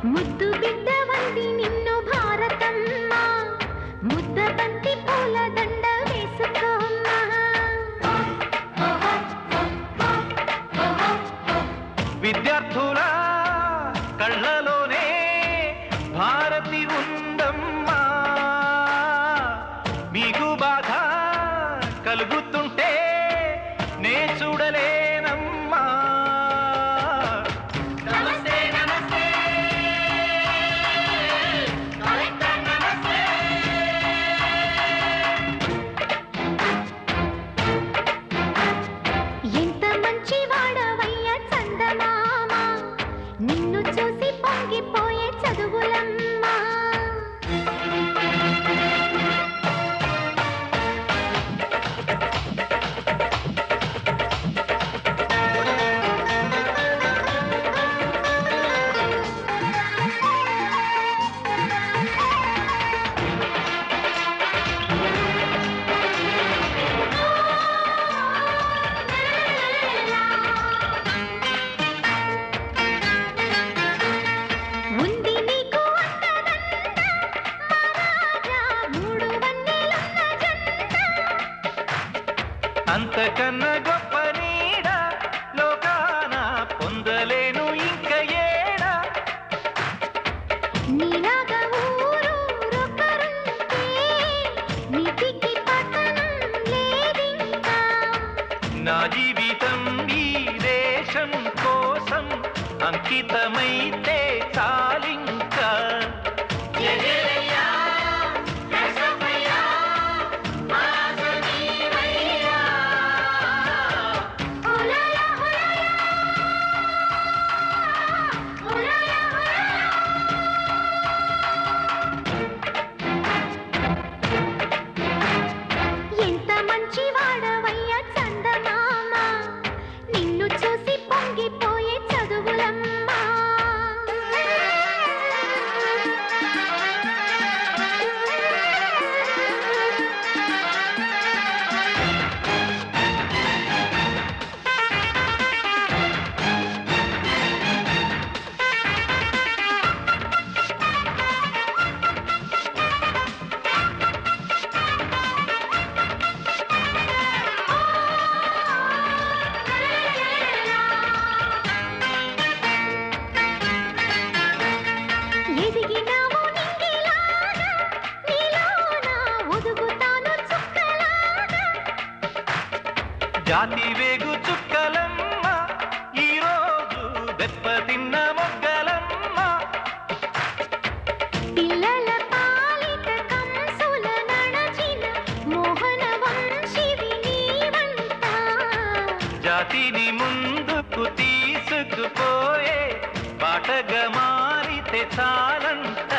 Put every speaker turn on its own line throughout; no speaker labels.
ముద్దు బిడ్డ వంటి నిన్ను భారతమ్మ ముద్ద బంతి పూల దండ వేసుకోమ్మా
విద్యార్థుల కళ్ళలోనే భారతి ఉందమ్మా మీకు బాధ కలుగుతుంటే నే చూడలేనమ్మా
నమస్తే నమస్తే కలెక్టర్ నమస్తే ఎంత మంచి వాడవయ్యా చందమామ నిన్ను చూసి పొంగిపోయే చదువులమ్మా ఉంది నీకు అంతదండ మహారాజా మూడు వన్నెలున్న జెండ
అంతకన్నా గొప్ప నీడ లోకాన పొందలేను ఇంక ఏడా
నీలాగా ఊరూరొకరుంటే నీతికి పతనం లేదింకా
నా జీవితం ఈ దేశం కోసం అంకితమైతే చాలింకా
ఎంత మంచి వాడవయ్యా చందమామ నిన్ను చూసి పొంగిపోయే చదువులమ్మా ఎదిగినావు నింగిలాగా నీలోన ఒదుగుతాను చుక్కలాగా
జాతి వేగు చుక్కలమ్మ ఈరోజు దెబ్బతిన్న మొగ్గలమ్మ
పిల్లల పాలిట కంసుల నడచిన మోహన వంశివి నీవంట
జాతిని ముందుకు తీసుకుపోయే బాటగా మారితే చాలంట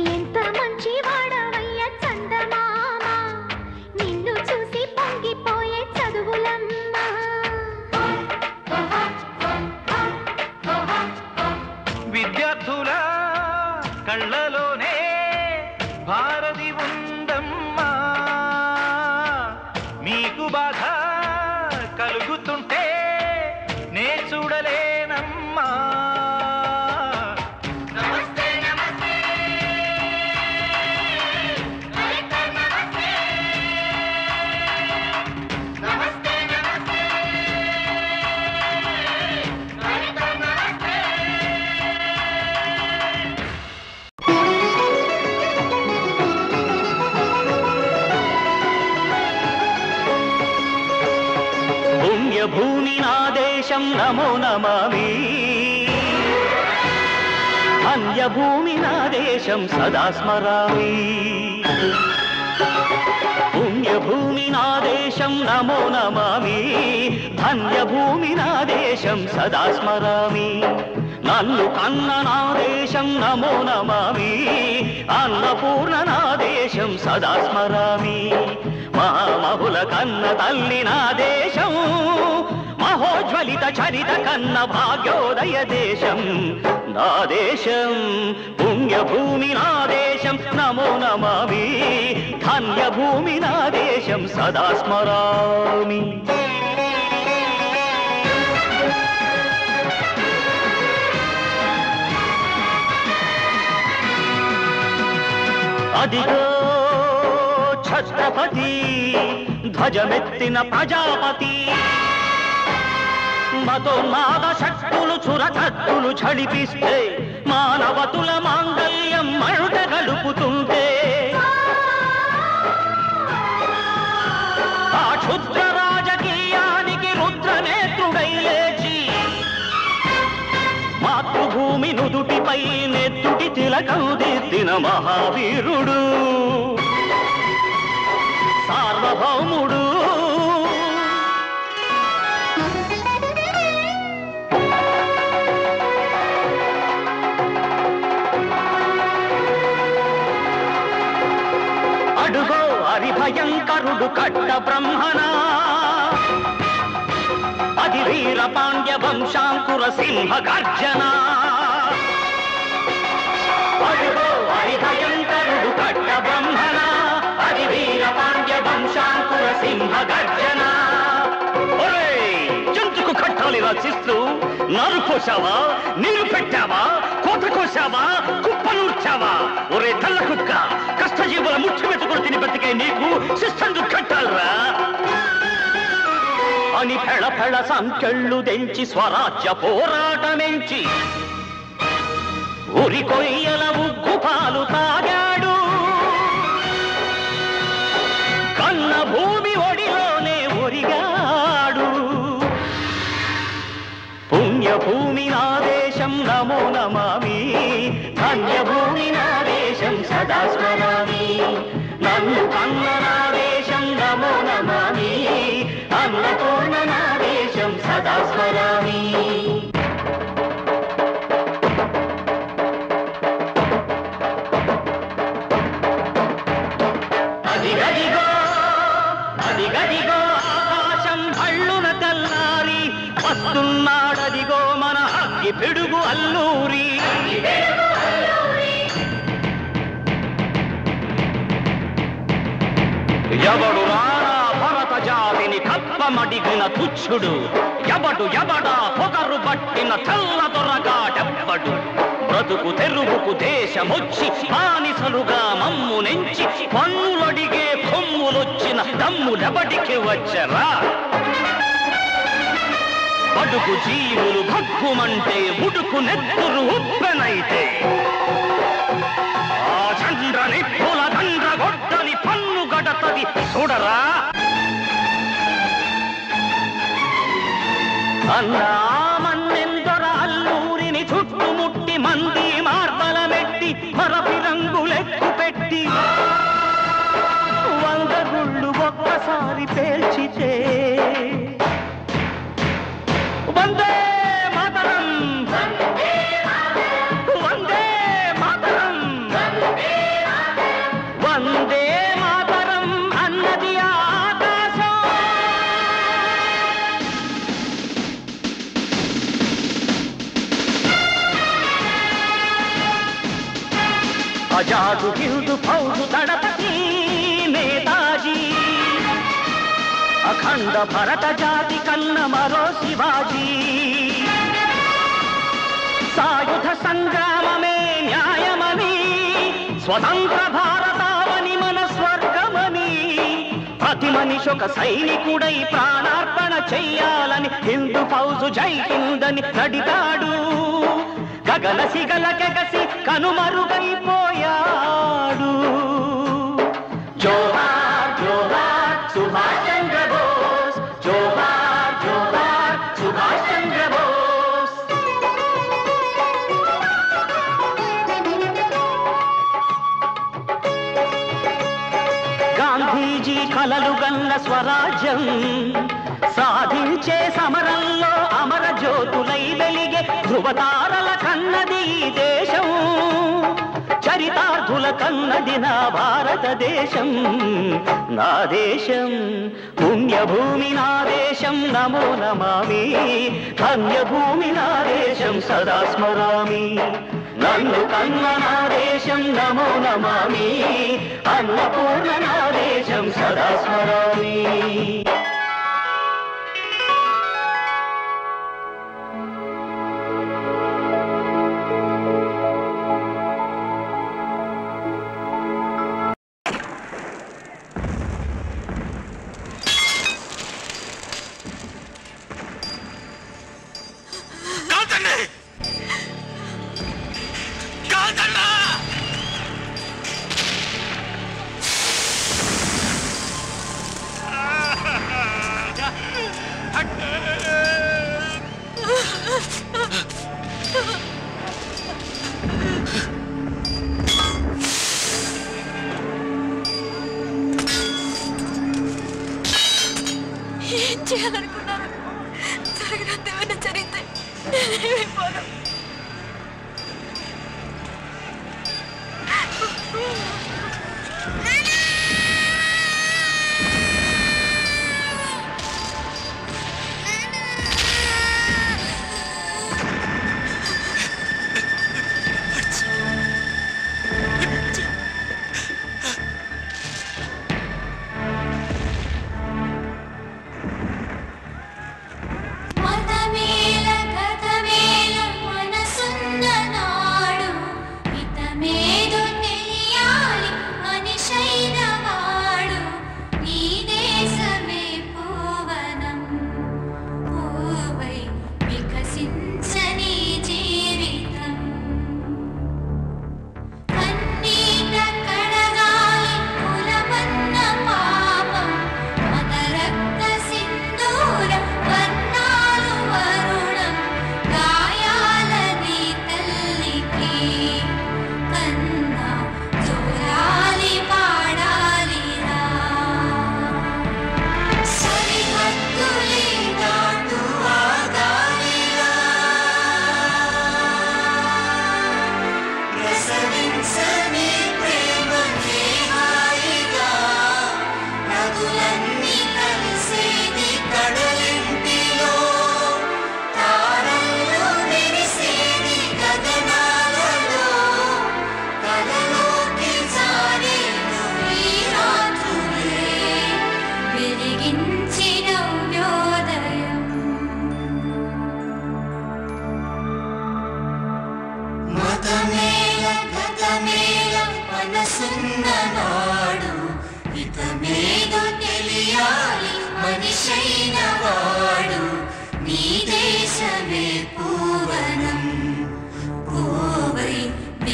ఎంత మంచి వాడవయ్యా చందమామ నిన్ను చూసి పొంగిపోయే చదువులమ్మా
విద్యార్థుల కళ్ళలోనే భారతి ఉందమ్మా మీకు బాధ కలుగుతుంటే నే చూడలేనమ్మా
నమస్తే నమస్తే కలెక్టర్ నమస్తే నమస్తే నమస్తే కలెక్టర్ నమస్తే
పుణ్యభూమి నా దేశం నమో నమామి అన్యభూమి నా దేశం సదా స్మరామి పుణ్యభూమి నా దేశం నమో నమామి ధన్యభూమి నా దేశం సదా స్మరామి నన్ను కన్న నా దేశం నమో నమామి అన్నపూర్ణ నా దేశం సదా స్మరామి మహామహుల కన్న తల్లి నా దేశం మహోజ్వల చరిత కన్న భాగ్యోదయ దేశం నా దేశం పుణ్యభూమి నా దేశం నమో నమామి ధన్యభూమి నా దేశం సదా స్మరామి అదిగో ఛత్రపతి ధ్వజమెత్తిన ప్రజాపతి మతోన్మాద శక్తులు చురకత్తులు ఝడిపిస్తే మానవతుల మాంగల్యం మంట గలుపుతుంటే ఆ క్షుద్ర రాజకీయానికి రుద్రనేత్రుడై లేచి మాతృభూమి నుదుటిపై నెత్తుటి తిలకం దిద్దిన మహావీరుడు సార్వభౌముడు అడుగో హరిభయంకరుడు కట్ట బ్రహ్మణ అది వీర పాండ్య వంశాంకుర సింహ గర్జన అడుగో హరిభయంకరుడు కట్ట బ్రహ్మణ అది వీర పాండ్య వంశాంకుర సింహ గర్జన జంతుకు కట్టాలి రచిస్తూ నారు కోసావా నీరు పెట్టావా కోత కోసావా కుప్పనూర్చావా ఒరే తల్ల కుక్క కష్టజీవుల ముట్టి మెతుకులు తిని బతికే నీకు శిస్తందు కట్టాలరా అని ఫెళ ఫెళ సంఖ్యళ్ళు తెంచి స్వరాజ్య పోరాటమెంచి ఉరి కొయ్యల ఉగ్గు పాలు తాగాడు కన్న భూమి ఒడిలోనే ఒరిగాడు పుణ్యభూమి నా దేశం నమో నమామి ధన్యభూమి నా దేశం సదా స్మరామి నన్ను కన్న నా దేశం నమో నమామి అన్నపూర్ణ నా దేశం సదా స్మరామి అదిగదిగో అదిగదిగో ఆకాశం భళ్ళున తెల్లారి వస్తున్నాడదిగో మన అగ్గి పిడుగు అల్లూరి ఎవడు రారా భరత జాతిని కప్పమడిగిన తుచ్చుడు ఎవడా పొగరు పట్టిన చల్ల దొరగాడెవ్వడు బ్రతుకు తెరుగుకు దేశమొచ్చి బానిసలుగా మమ్ము నెంచి పన్నులడిగే కొమ్ములొచ్చిన దమ్ములెవడికి వచ్చరా బడుగు జీవులు భగ్గుమంటే ఉడుకు నెత్తురు ఉప్పెనైతే ఆ చంద్ర నిప్పుల దండ్ర గొడ్డలి పన్ను గడతది చూడరా అన్నా మన్నెందొర అల్లూరిని చుట్టుముట్టి మంది మార్బలమెట్టి మరపి రంగులెక్కు పెట్టి 100 గుళ్ళు ఒక్కసారి పేల్చితే వందే మాతరం వందే మాతరం వందే మాతరం అన్నది ఆకాశం ఆజాదు హిందూ ఫౌజు దళపతి నేతాజీ అఖండ భరత జాతి కన్న మరో శివాజీ సాయుధ సంగ్రామమే న్యాయమని స్వతంత్ర భారతావని మన స్వర్గమని ప్రతి మనిషి ఒక సైనికుడై ప్రాణార్పణ చెయ్యాలని హిందూ ఫౌజు జై హిందని నడిగాడు గగన సిగల కెగసి కనుమరుగైపోయాడు జోహార్ జోహార్ సుభాష్ చంద్ర బోస్ జోహార్ జోహార్ సుభాష్ చంద్ర బోస్ గాంధీజీ కలలు గన్న స్వరాజ్యం సాధించే సమరంలో అమర జ్యోతులై వెలిగే ధృవతారల కన్నది ఈ దేశం చరితార్థుల కన్నది నా భారతదేశం నా దేశం పుణ్యభూమి నా దేశం దేశం నమో నమామి ధన్యభూమి నా దేశం సదా స్మరామి నన్ను కన్న నా దేశం నమో నమామి అన్నపూర్ణ నా దేశం సదా స్మరామి
ఏం చేయాలనుకున్నారు? జరగనంత ఏమైనా జరిగితే నేనేమైపోను.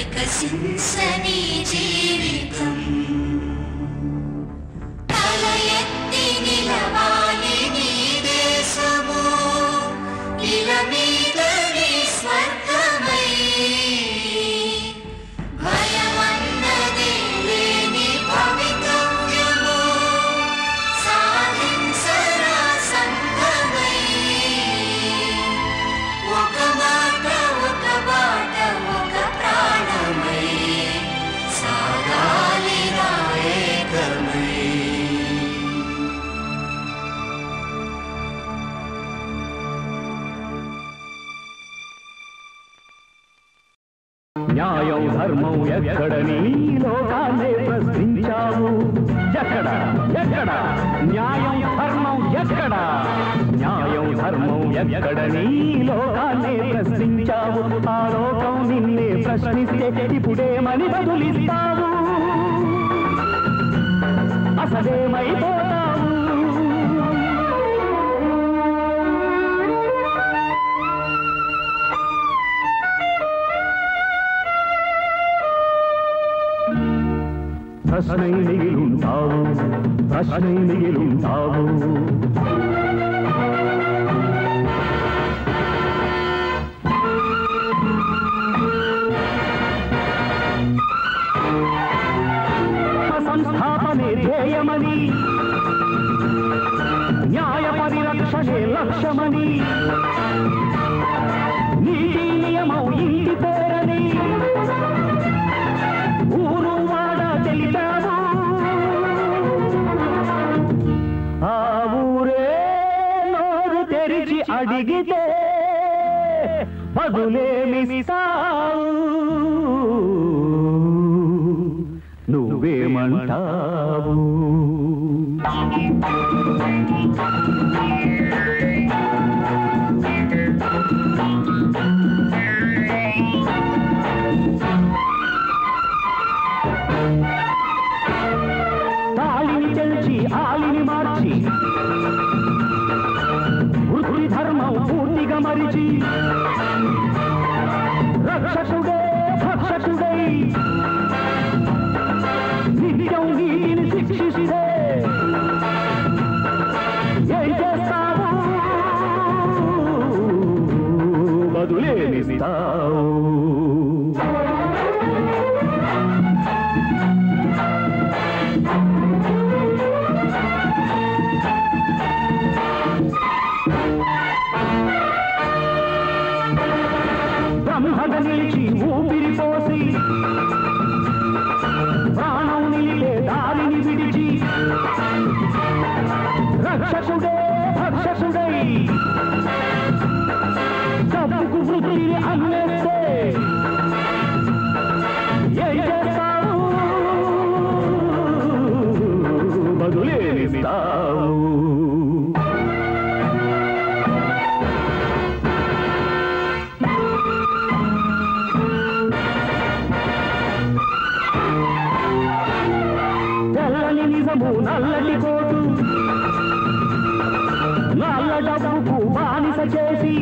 వికసించని జీవితం తల ఎత్తి నిలవాలి నీ దేశము ఇల మీద నీ స్వర్గమై భయమన్నది లేని భవితవ్యము సాధించరా సంఘమై ఒక మాట ఒక బాట ఒక ప్రాణమై సాగాలి రాయేకమై
న్యాయం ధర్మం ఎక్కడని లోకాన్నే ప్రశ్నించావు ఎక్కడ ఎక్కడ న్యాయం ధర్మం ఎక్కడ న్యాయం ధర్మం ఎక్కడని లోకాన్నే ప్రశ్నించావు ఆ లోకం నిన్నే ప్రశ్నిస్తే ఇప్పుడేమని బదులిస్తావు అసలేమైపోతావు ప్రశ్నై మిగిలుంటావు ప్రశ్నై మిగిలుంటావు సంస్థాపనే ధ్యేయమని న్యాయ పరిరక్షణే లక్ష్యమని నీతి నియమం ఇంటి పేరని ఊరు వాడ తెలిపావు ఆ ఊరే తెరిచి అడిగితే బదులేమిస్తావు నువ్వేమంటావు తాళిని తెలిచి ఆలిని మార్చి వృత్తి ధర్మం పూర్తిగా మరిచి రక్షకుడే భక్షకుడై నిత్యం నీతిని శిక్షిస్తే ఏం చేస్తావు బదులేమిస్తావు బ్రహ్మద నిలిచి ఊపిరి పోసి ప్రాణం నిలిపే దారిని విడిచి రక్షకుడే భక్షకుడై డబ్బుకు వృత్తిని అమ్మేస్తే ఏం చేస్తావు బదులేమిస్తావు తెల్లని నిజము నల్లటి కోటు నల్ల డబ్బుకు బానిస చేసి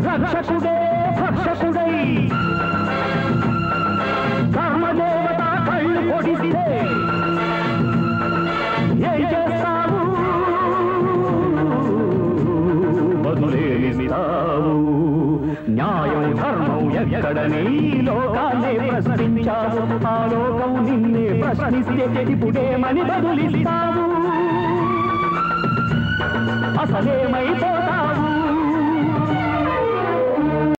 రక్షకుడే భక్షకుడై కర్మదేవత కళ్ళు పొడిస్తే ఏం చేస్తావు బదులేమిస్తావు న్యాయం ధర్మం ఎక్కడనే లోకాన్నే ప్రశ్నించావు ఆ లోకం నిన్నే ప్రశ్నిస్తే ఇప్పుడేమని బదులిస్తావు అసలేమైపోతావు